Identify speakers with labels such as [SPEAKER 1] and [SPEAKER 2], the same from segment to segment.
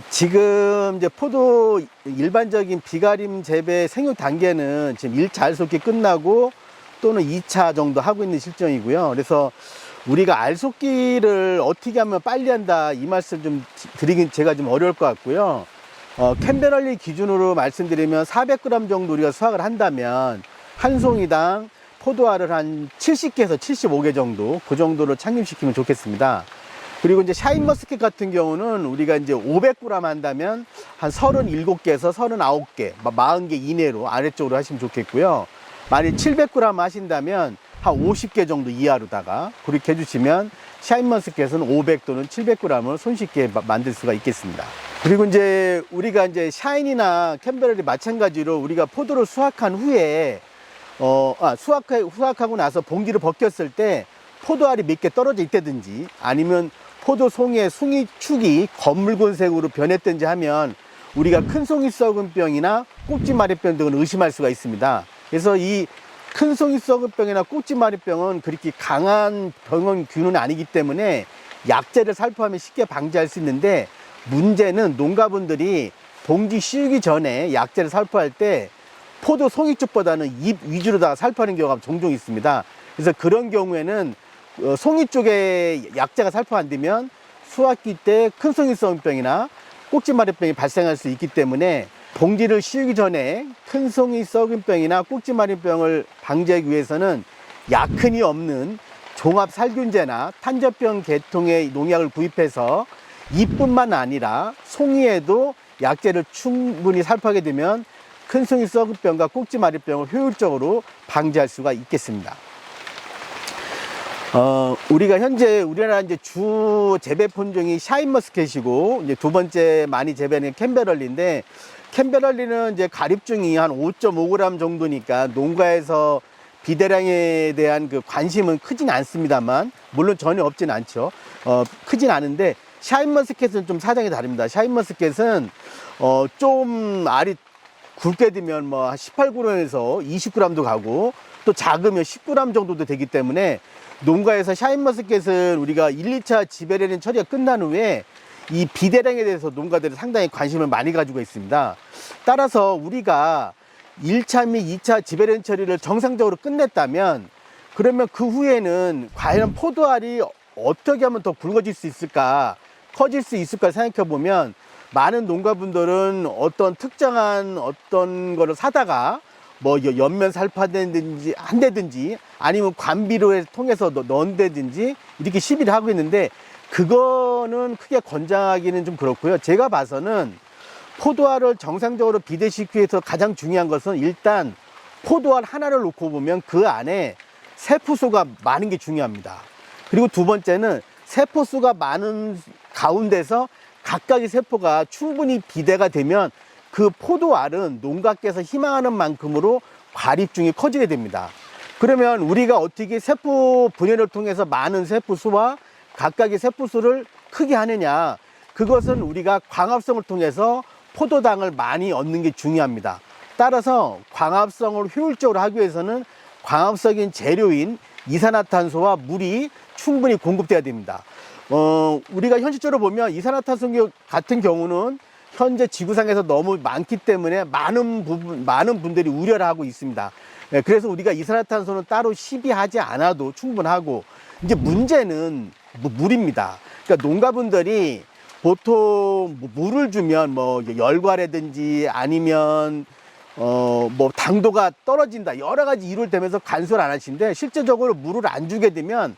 [SPEAKER 1] 지금 이제 포도 일반적인 비가림 재배 생육 단계는 지금 1차 알속기 끝나고 또는 2차 정도 하고 있는 실정이고요. 그래서 우리가 알속기를 어떻게 하면 빨리 한다 이 말씀 좀 드리긴 제가 좀 어려울 것 같고요. 캔베럴리 기준으로 말씀드리면 400g 정도 우리가 수확을 한다면 한 송이당 포도알을 한 70개에서 75개 정도 그 정도로 착립시키면 좋겠습니다. 그리고 이제 샤인머스켓 같은 경우는 우리가 이제 500g 한다면 한 37개에서 39개, 40개 이내로 아래쪽으로 하시면 좋겠고요. 만약 700g 하신다면 한 50개 정도 이하로다가 그렇게 해주시면 샤인머스켓은 500 또는 700g을 손쉽게 만들 수가 있겠습니다. 그리고 이제 우리가 이제 샤인이나 캔베럴이 마찬가지로 우리가 포도를 수확한 후에 수확하고 나서 봉지를 벗겼을 때 포도알이 몇 개 떨어져 있다든지 아니면 포도 송이의 송이축이 검붉은색으로 변했든지 하면 우리가 큰 송이 썩은 병이나 꼭지마리병 등을 의심할 수가 있습니다. 그래서 이 큰 송이 썩은 병이나 꼭지마리병은 그렇게 강한 병원균은 아니기 때문에 약재를 살포하면 쉽게 방지할 수 있는데, 문제는 농가분들이 봉지 씌우기 전에 약재를 살포할 때 포도 송이쪽보다는 잎 위주로다가 살포하는 경우가 종종 있습니다. 그래서 그런 경우에는 송이 쪽에 약재가 살포 안 되면 수확기 때 큰 송이 썩은 병이나 꼭지마리병이 발생할 수 있기 때문에 봉지를 씌우기 전에 큰 송이 썩은 병이나 꼭지마리병을 방지하기 위해서는 약흔이 없는 종합살균제나 탄저병 계통의 농약을 구입해서 잎뿐만 아니라 송이에도 약재를 충분히 살포하게 되면 큰 송이 썩은 병과 꼭지마리병을 효율적으로 방지할 수가 있겠습니다. 우리가 현재 우리나라 이제 주 재배 품종이 샤인머스켓이고, 이제 두 번째 많이 재배하는 캔베럴리인데, 캔베럴리는 이제 가립중이 한 5.5g 정도니까 농가에서 비대량에 대한 그 관심은 크진 않습니다만, 물론 전혀 없진 않죠. 크진 않은데, 샤인머스켓은 좀 사정이 다릅니다. 샤인머스켓은 좀 알이 굵게 되면 뭐 18g에서 20g도 가고, 또 작으면 10g 정도도 되기 때문에 농가에서 샤인머스켓은 우리가 1, 2차 지배련인 처리가 끝난 후에 이 비대량에 대해서 농가들이 상당히 관심을 많이 가지고 있습니다. 따라서 우리가 1차 및 2차 지배련 처리를 정상적으로 끝냈다면, 그러면 그 후에는 과연 포도알이 어떻게 하면 더 굵어질 수 있을까, 커질 수 있을까 생각해 보면, 많은 농가분들은 어떤 특정한 어떤 거를 사다가 뭐 옆면 살포한다든지 한다든지 아니면 관비로 통해서 넣는다든지 이렇게 시비를 하고 있는데, 그거는 크게 권장하기는 좀 그렇고요. 제가 봐서는 포도알을 정상적으로 비대시키기 위해서 가장 중요한 것은 일단 포도알 하나를 놓고 보면 그 안에 세포수가 많은 게 중요합니다. 그리고 두 번째는 세포수가 많은 가운데서 각각의 세포가 충분히 비대가 되면 그 포도알은 농가께서 희망하는 만큼으로 과립중이 커지게 됩니다. 그러면 우리가 어떻게 세포 분해를 통해서 많은 세포수와 각각의 세포수를 크게 하느냐, 그것은 우리가 광합성을 통해서 포도당을 많이 얻는 게 중요합니다. 따라서 광합성을 효율적으로 하기 위해서는 광합성인 재료인 이산화탄소와 물이 충분히 공급돼야 됩니다. 우리가 현실적으로 보면 이산화탄소 같은 경우는 현재 지구상에서 너무 많기 때문에 많은 분들이 우려를 하고 있습니다. 그래서 우리가 이산화탄소는 따로 시비하지 않아도 충분하고, 이제 문제는 물입니다. 그러니까 농가분들이 보통 물을 주면 뭐 열과라든지 아니면 뭐 당도가 떨어진다, 여러 가지 이유를 대면서 간섭을 안 하시는데, 실제적으로 물을 안 주게 되면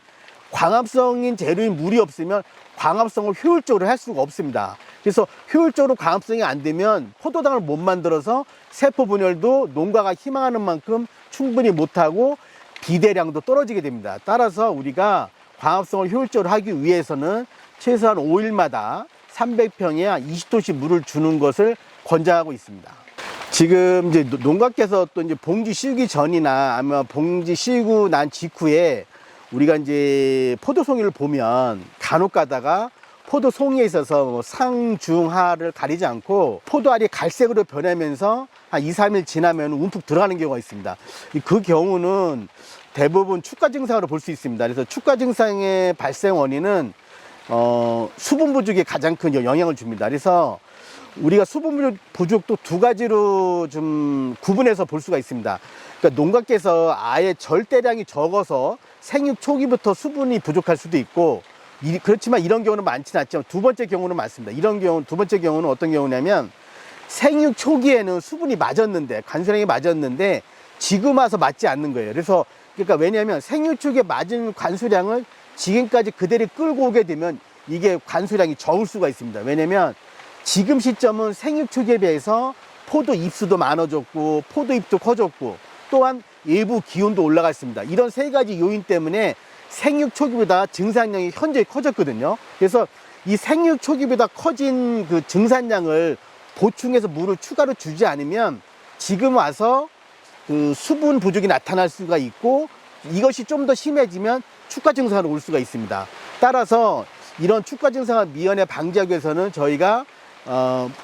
[SPEAKER 1] 광합성인 재료인 물이 없으면 광합성을 효율적으로 할 수가 없습니다. 그래서 효율적으로 광합성이 안 되면 포도당을 못 만들어서 세포 분열도 농가가 희망하는 만큼 충분히 못하고 비대량도 떨어지게 됩니다. 따라서 우리가 광합성을 효율적으로 하기 위해서는 최소한 5일마다 300평에 20도씩 물을 주는 것을 권장하고 있습니다. 지금 이제 농가께서 또 이제 봉지 씌우기 전이나 아니면 봉지 씌우고 난 직후에 우리가 이제 포도송이를 보면 간혹 가다가 포도송이에 있어서 뭐 상, 중, 하를 가리지 않고 포도알이 갈색으로 변하면서 한 2, 3일 지나면 움푹 들어가는 경우가 있습니다. 그 경우는 대부분 축가 증상으로 볼 수 있습니다. 그래서 축가 증상의 발생 원인은 수분 부족에 가장 큰 영향을 줍니다. 그래서 우리가 수분 부족도 두 가지로 좀 구분해서 볼 수가 있습니다. 그러니까 농가께서 아예 절대량이 적어서 생육 초기부터 수분이 부족할 수도 있고, 그렇지만 이런 경우는 많지는 않지만 두 번째 경우는 많습니다. 두 번째 경우는 어떤 경우냐면 생육 초기에는 수분이 맞았는데, 관수량이 맞았는데 지금 와서 맞지 않는 거예요. 그러니까 왜냐하면 생육 초기에 맞은 관수량을 지금까지 그대로 끌고 오게 되면 이게 관수량이 적을 수가 있습니다. 왜냐면 지금 시점은 생육 초기에 비해서 포도 잎수도 많아졌고 포도 잎도 커졌고 또한 일부 기온도 올라가 있습니다. 이런 세 가지 요인 때문에 생육 초기보다 증산량이 현저히 커졌거든요. 그래서 이 생육 초기보다 커진 그 증산량을 보충해서 물을 추가로 주지 않으면 지금 와서 그 수분 부족이 나타날 수가 있고, 이것이 좀 더 심해지면 축가 증상으로 올 수가 있습니다. 따라서 이런 축가 증상을 미연에 방지하기 위해서는 저희가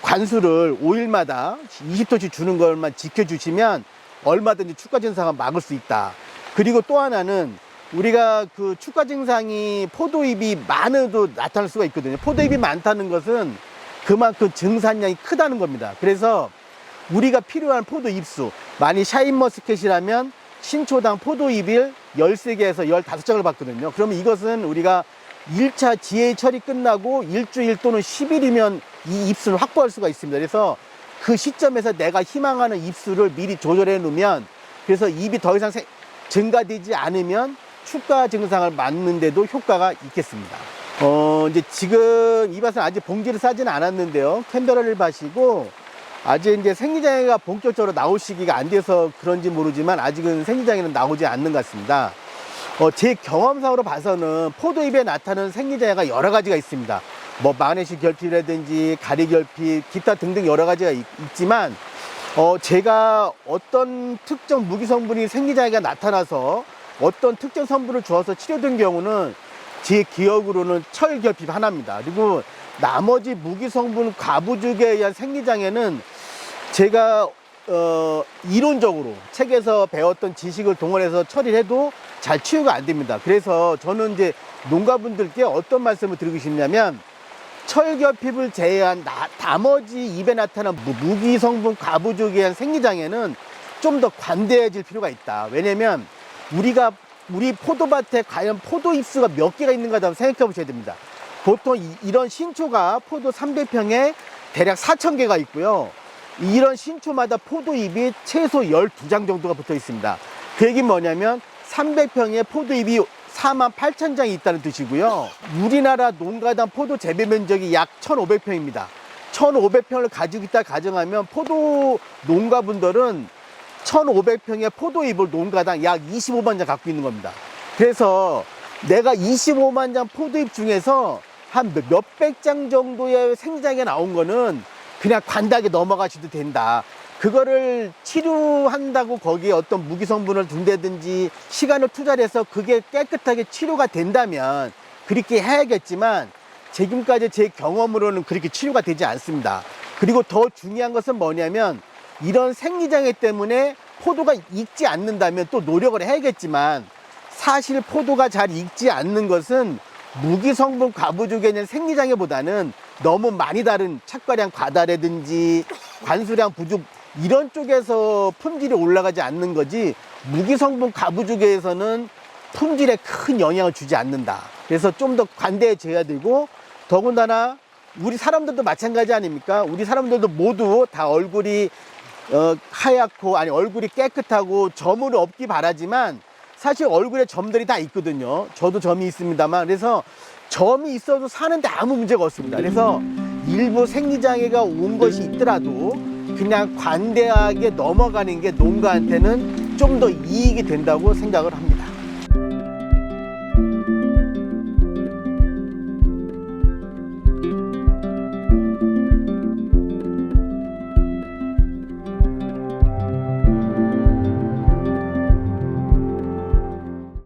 [SPEAKER 1] 관수를 5일마다 20도씩 주는 것만 지켜주시면 얼마든지 축가 증상을 막을 수 있다. 그리고 또 하나는 우리가 그 축가 증상이 포도잎이 많아도 나타날 수가 있거든요. 포도잎이 많다는 것은 그만큼 증산량이 크다는 겁니다. 그래서 우리가 필요한 포도 잎수, 만약 샤인머스켓이라면 신초당 포도잎을 13개에서 15장을 받거든요. 그러면 이것은 우리가 1차 GA 처리 끝나고 일주일 또는 10일이면 이 잎수를 확보할 수가 있습니다. 그래서 그 시점에서 내가 희망하는 잎수를 미리 조절해 놓으면, 그래서 잎이 더 이상 증가되지 않으면 축가 증상을 막는데도 효과가 있겠습니다. 이제 지금 이 밭은 아직 봉지를 싸지는 않았는데요. 캔베라를 밭이고 아직 이제 생리장애가 본격적으로 나올 시기가 안 돼서 그런지 모르지만 아직은 생리장애는 나오지 않는 것 같습니다. 제 경험상으로 봐서는 포도잎에 나타나는 생리장애가 여러 가지가 있습니다. 뭐 마그네슘 결핍이라든지 가리 결핍, 기타 등등 여러 가지가 있지만 제가 어떤 특정 무기 성분이 생리장애가 나타나서 어떤 특정 성분을 주어서 치료된 경우는 제 기억으로는 철 결핍 하나입니다. 그리고 나머지 무기 성분 과부족에 의한 생리장애는 제가 이론적으로 책에서 배웠던 지식을 동원해서 처리를 해도 잘 치유가 안 됩니다. 그래서 저는 이제 농가분들께 어떤 말씀을 드리고 싶냐면, 철결핍을 제외한 나머지 입에 나타난 무기 성분 과부족에 의한 생리장애는 좀 더 관대해질 필요가 있다. 왜냐면 우리 포도밭에 과연 포도 잎수가 몇 개가 있는가 한번 생각해 보셔야 됩니다. 보통 이런 신초가 포도 300평에 대략 4,000개가 있고요. 이런 신초마다 포도잎이 최소 12장 정도가 붙어 있습니다. 그 얘기는 뭐냐면 300평에 포도잎이 48,000장이 있다는 뜻이고요. 우리나라 농가당 포도 재배 면적이 약 1,500평입니다. 1,500평을 가지고 있다 가정하면 포도 농가분들은 1,500평의 포도잎을 농가당 약 25만 장 갖고 있는 겁니다. 그래서 내가 25만 장 포도잎 중에서 한 몇백 장 정도의 생장에 나온 거는 그냥 관대하게 넘어가셔도 된다. 그거를 치료한다고 거기에 어떤 무기 성분을 둔다든지 시간을 투자를 해서 그게 깨끗하게 치료가 된다면 그렇게 해야겠지만 지금까지 제 경험으로는 그렇게 치료가 되지 않습니다. 그리고 더 중요한 것은 뭐냐면, 이런 생리장애 때문에 포도가 익지 않는다면 또 노력을 해야겠지만, 사실 포도가 잘 익지 않는 것은 무기 성분 과부족에 있는 생리장애보다는 너무 많이 다른 착과량 과다라든지 관수량 부족 이런 쪽에서 품질이 올라가지 않는 거지, 무기 성분 과부족에서는 품질에 큰 영향을 주지 않는다. 그래서 좀 더 관대해져야 되고, 더군다나 우리 사람들도 마찬가지 아닙니까? 우리 사람들도 모두 다 얼굴이 하얗고, 아니 얼굴이 깨끗하고 점은 없기 바라지만 사실 얼굴에 점들이 다 있거든요. 저도 점이 있습니다만, 그래서 점이 있어도 사는데 아무 문제가 없습니다. 그래서 일부 생리장애가 온 것이 있더라도 그냥 관대하게 넘어가는 게 농가한테는 좀 더 이익이 된다고 생각을 합니다.